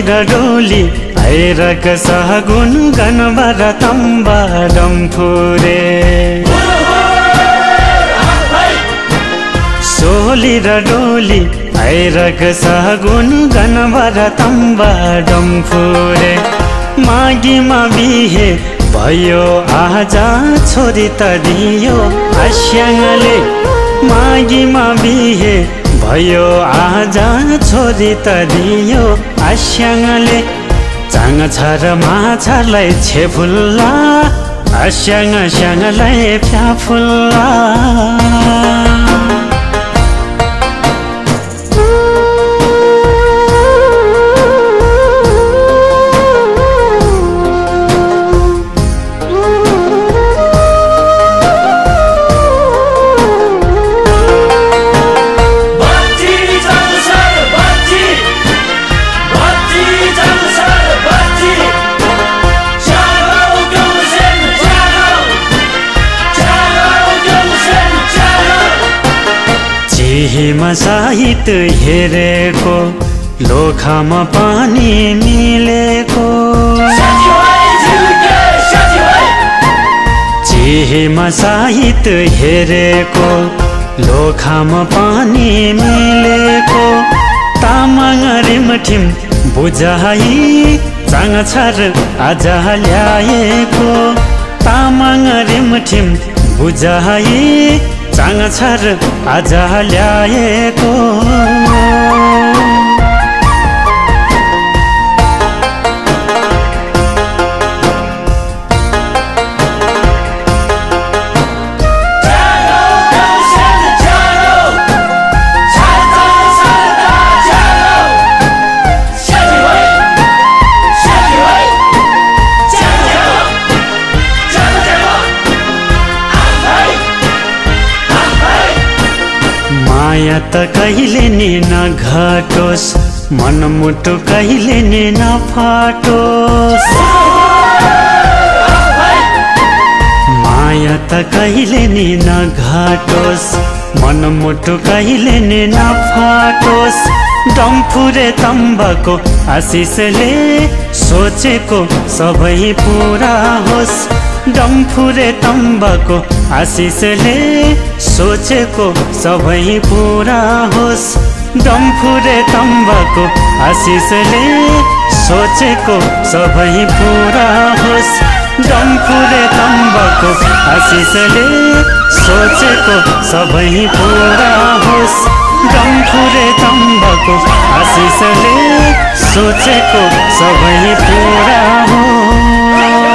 र डोली ऐरक सहगुन गनबर तम्बा डम्फुरे सोली र डोली ऐरक सहगुन गनबर तम्बा डम्फुरे मागीमा बिहे भयो आजा छोरी त दियो आस्याङले मागीमा बिहे भयो आजा छोरी त दियो आस्याङले चाङ छ माछालाई छेफुल्ला आस्याङ स्याङलाई फ्याफुल्ला हिमा साहित्य हेरेको लोखामा पानी मिलेको चिहीमा साहित्य हेरेको लोखामा पानी मिलेको तामाङ रिमठिम बुझाइ चाङ छर आज ल्याएको तामाङ रिमठिम बुझाइ चाङ छर आज ल्याएको माया त कहिले नि नघटोस् मनमुटु कहिले नि नफाटोस् माया त कहिले नि नघटोस् मनमुटु कहिले नि नफाटोस् डम्फुरे तम्बाको आशिषले सोचेको सबै पुरा होस् डम्फुरे तम्बाको आशिषले सोचेको सबै पुरा होस् डम्फुरे तम्बाको आशिषले सोचेको सबै पुरा होस् डम्फुरे तम्बाको आशिषले सोचेको सबै पुरा होस् डम्फुरे तम्बाको आशिषले सोचेको सबै पुरा होस्।